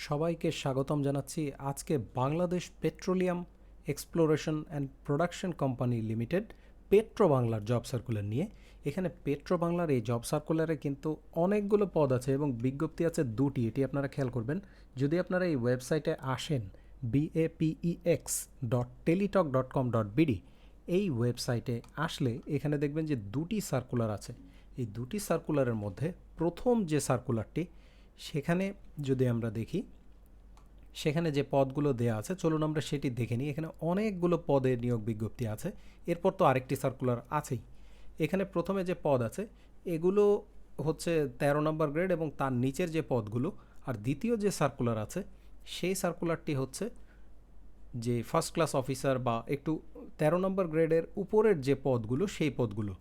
সবাইকে স্বাগতম জানাচ্ছি আজকে Bangladesh petroleum exploration and production company limited petro বাংলার জব সার্কুলার নিয়ে। এখানে পেট্রো বাংলার এই জব সার্কুলারে কিন্তু অনেকগুলো পদ আছে এবং বিজ্ঞপ্তি আছে দুটি, এটি আপনারা খেয়াল করবেন। যদি আপনারা এই ওয়েবসাইটে আসেন bapex.teletalk.com.bd, এই ওয়েবসাইটে আসলে এখানে দেখবেন যে দুটি সার্কুলার আছে। এই দুটি সার্কুলারের মধ্যে প্রথম যে সার্কুলারটি, সেখানে যদি আমরা দেখি সেখানে যে পদগুলো দেয়া আছে, চলুন আমরা সেটি দেখে নিই। এখানে অনেকগুলো পদের নিয়োগ বিজ্ঞপ্তি আছে। এরপর তো আরেকটি সার্কুলার আছেই। এখানে প্রথমে যে পদ আছে এগুলো হচ্ছে 13 নম্বর গ্রেড এবং তার নিচের যে পদগুলো, আর দ্বিতীয় যে সার্কুলার আছে সেই সার্কুলারটি হচ্ছে যে ফার্স্ট ক্লাস অফিসার বা একটু 13 নম্বর গ্রেডের উপরের যে পদগুলো সেই পদগুলো।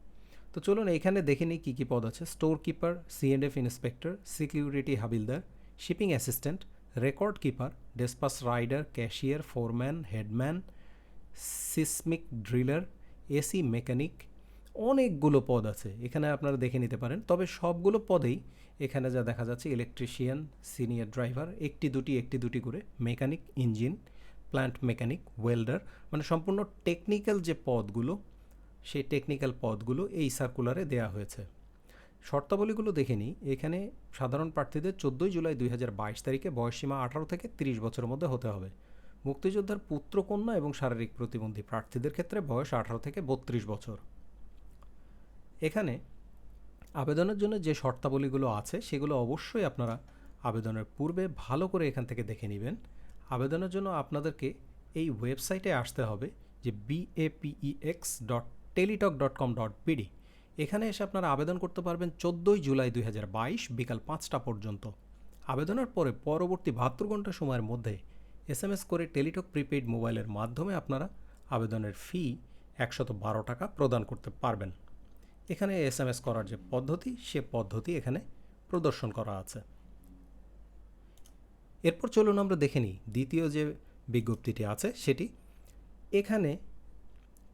তো চলুন এখানে দেখে নিই কী কী পদ আছে। Store keeper, C&F inspector, security havildar, shipping assistant, record keeper, despatch rider, cashier, foreman, headman, seismic driller, AC mechanic, অনেকগুলো পদ আছে। এখানে আপনারা দেখে নিতে পারেন। তবে সবগুলো পদেই এখানে যা দেখা যাচ্ছে, ইলেকট্রিশিয়ান, সিনিয়র ড্রাইভার, একটি দুটি করে, mechanic, engine, plant mechanic, welder, মানে সম্পূর্ণ টেকনিক্যাল যে পদগুলো সেই টেকনিক্যাল পদগুলো এই সার্কুলারে দেয়া হয়েছে। শর্তাবলীগুলো দেখে নিই। এখানে সাধারণ প্রার্থীদের 14 জুলাই 2022 তারিখে বয়সসীমা 18 থেকে 30 বছরের মধ্যে হতে হবে। মুক্তিযোদ্ধার পুত্রকন্যা এবং শারীরিক প্রতিবন্ধী প্রার্থীদের ক্ষেত্রে বয়স 18 থেকে 32 বছর। এখানে আবেদনের জন্য যে শর্তাবলীগুলো আছে সেগুলো অবশ্যই আপনারা আবেদনের পূর্বে ভালো করে এখান থেকে দেখে নেবেন। আবেদনের জন্য আপনাদেরকে এই ওয়েবসাইটে আসতে হবে, যে bapex.teletalk.com.bd। এখানে এসে আপনারা আবেদন করতে পারবেন 14 জুলাই 2022 বিকাল 5টা পর্যন্ত। আবেদনের পরে পরবর্তী 72 ঘন্টা সময়ের মধ্যে SMS করে টেলিটক প্রিপেইড মোবাইলের মাধ্যমে আপনারা আবেদনের ফি 112 টাকা প্রদান করতে পারবেন। এখানে SMS করার যে পদ্ধতি, সে পদ্ধতি এখানে প্রদর্শন করা আছে। এরপর চলুন আমরা দেখে নিই দ্বিতীয় যে বিজ্ঞপ্তিটি আছে সেটি। এখানে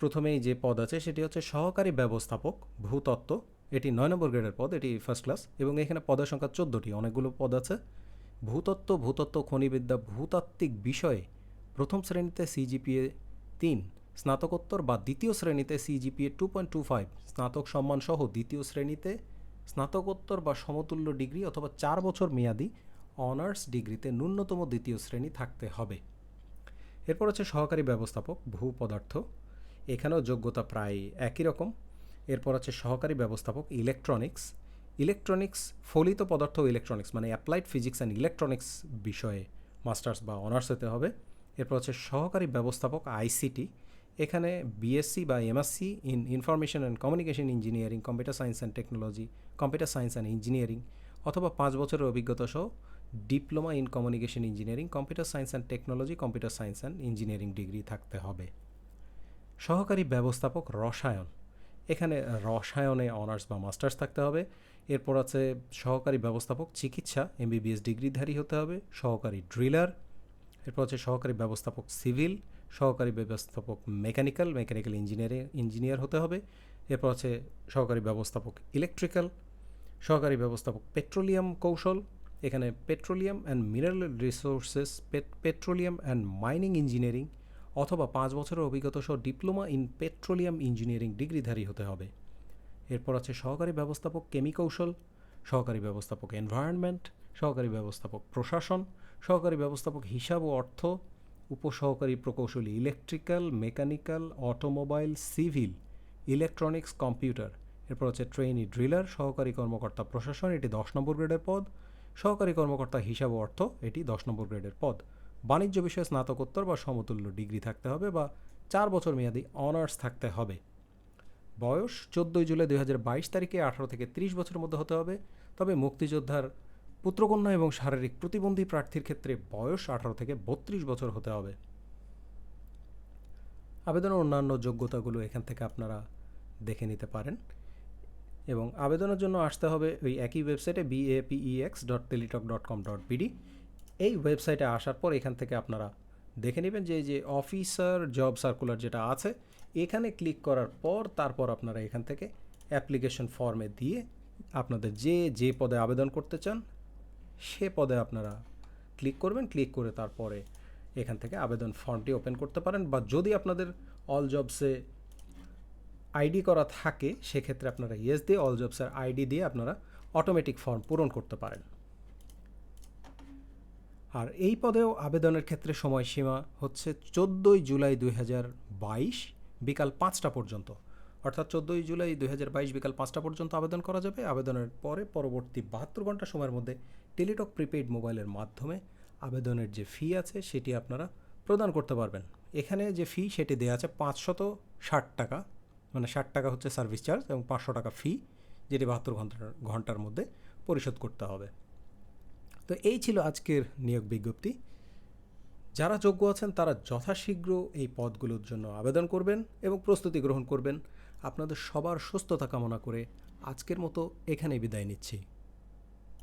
প্রথমেই যে পদ আছে সেটি হচ্ছে সহকারী ব্যবস্থাপক ভূতত্ত্ব। এটি 9 নম্বর গ্রেডের পদ, এটি ফার্স্ট ক্লাস এবং এখানে পদের সংখ্যা 14টি, অনেকগুলো পদ আছে। ভূতত্ত্ব, খনিবিদ্যা, ভূতাত্ত্বিক বিষয়ে প্রথম শ্রেণীতে CGPA 3, স্নাতকোত্তর বা দ্বিতীয় শ্রেণীতে CGPA 2.25, স্নাতক সম্মানসহ দ্বিতীয় শ্রেণীতে স্নাতকোত্তর বা সমতুল্য ডিগ্রি অথবা 4 বছর মেয়াদি অনার্স ডিগ্রিতে ন্যূনতম দ্বিতীয় শ্রেণী থাকতে হবে। এরপর হচ্ছে সহকারী ব্যবস্থাপক ভূপদার্থ, এখানেও যোগ্যতা প্রায় একই রকম। এরপর আছে সহকারী ব্যবস্থাপক ইলেকট্রনিক্স, ফলিত পদার্থ ও ইলেকট্রনিক্স, মানে অ্যাপ্লাইড ফিজিক্স অ্যান্ড ইলেকট্রনিক্স বিষয়ে মাস্টার্স বা অনার্স হতে হবে। এরপর হচ্ছে সহকারী ব্যবস্থাপক ICT, এখানে BSc বা MSc in information and communication engineering, computer science and technology, computer science and engineering অথবা 5 বছরের অভিজ্ঞতা সহ diploma in communication engineering, computer science and technology, computer science and engineering degree থাকতে হবে। সহকারী ব্যবস্থাপক রসায়ন, এখানে রসায়নে অনার্স বা মাস্টার্স থাকতে হবে। এরপর আছে সহকারী ব্যবস্থাপক চিকিৎসা, MBBS ডিগ্রিধারী হতে হবে। সহকারী ড্রিলার, এরপর আছে সহকারী ব্যবস্থাপক সিভিল, সহকারী ব্যবস্থাপক মেকানিক্যাল ইঞ্জিনিয়ার হতে হবে। এরপর আছে সহকারী ব্যবস্থাপক ইলেকট্রিক্যাল, সহকারী ব্যবস্থাপক পেট্রোলিয়াম কৌশল, এখানে petroleum and mineral resources, petroleum and mining engineering অথবা 5 বছরের অভিজ্ঞতা সহ ডিপ্লোমা ইন পেট্রোলিয়াম ইঞ্জিনিয়ারিং ডিগ্রিধারী হতে হবে। এরপর আছে সহকারী ব্যবস্থাপক কেমিকৌশল, সহকারী ব্যবস্থাপক এনভায়রনমেন্ট, সহকারী ব্যবস্থাপক প্রশাসন, সহকারী ব্যবস্থাপক হিসাব ও অর্থ, উপসহকারী প্রকৌশলী electrical, mechanical, automobile, civil, electronics, computer. এরপর হচ্ছে ট্রেইনি ড্রিলার, সহকারী কর্মকর্তা প্রশাসন, এটি 10 নম্বর গ্রেডের পদ। সহকারী কর্মকর্তা হিসাব ও অর্থ, এটি 10 নম্বর গ্রেডের পদ। বাণিজ্য বিষয়ে স্নাতকোত্তর বা সমতুল্য ডিগ্রি থাকতে হবে বা 4 বছর মেয়াদি অনার্স থাকতে হবে। বয়স 14 জুলাই 2022 তারিখে 18 থেকে 30 বছরের মধ্যে হতে হবে। তবে মুক্তিযোদ্ধার পুত্রকন্যা এবং শারীরিক প্রতিবন্ধী প্রার্থীর ক্ষেত্রে বয়স 18 থেকে 32 বছর হতে হবে। আবেদনের অন্যান্য যোগ্যতাগুলো এখান থেকে আপনারা দেখে নিতে পারেন এবং আবেদনের জন্য আসতে হবে ওই একই ওয়েবসাইটে bapex.teletalk.com.bd। এই ওয়েবসাইটে আসার পর এখান থেকে আপনারা দেখে নেবেন যে অফিসার জব সার্কুলার যেটা আছে, এখানে ক্লিক করার পর তারপর আপনারা এখান থেকে অ্যাপ্লিকেশন ফর্মে দিয়ে আপনাদের যে পদে আবেদন করতে চান সে পদে আপনারা ক্লিক করবেন, ক্লিক করে তারপরে এখান থেকে আবেদন ফর্মটি ওপেন করতে পারেন, বা যদি আপনাদের অল জবসে আইডি করা থাকে সেক্ষেত্রে আপনারা ইয়েস দিয়ে অল জবসের আইডি দিয়ে আপনারা অটোমেটিক ফর্ম পূরণ করতে পারেন। আর এই পদেও আবেদনের ক্ষেত্রে সময়সীমা হচ্ছে 14 জুলাই 2022 বিকাল 5টা পর্যন্ত, অর্থাৎ 14 জুলাই 2022 বিকাল 5টা পর্যন্ত আবেদন করা যাবে। আবেদনের পরে পরবর্তী 72 ঘন্টা সময়ের মধ্যে টেলিটক প্রিপেইড মোবাইলের মাধ্যমে আবেদনের যে ফি আছে সেটি আপনারা প্রদান করতে পারবেন। এখানে যে ফি সেটি দেওয়া আছে 560 টাকা, মানে 60 টাকা হচ্ছে সার্ভিস চার্জ এবং 500 টাকা ফি, যেটি 72 ঘন্টার মধ্যে পরিশোধ করতে হবে। তো এই ছিল আজকের নিয়োগ বিজ্ঞপ্তি। যারা যোগ্য আছেন তারা যথাশীঘ্র এই পদগুলোর জন্য আবেদন করবেন এবং প্রস্তুতি গ্রহণ করবেন। আপনাদের সবার সুস্থতা কামনা করে আজকের মতো এখানেই বিদায় নিচ্ছি।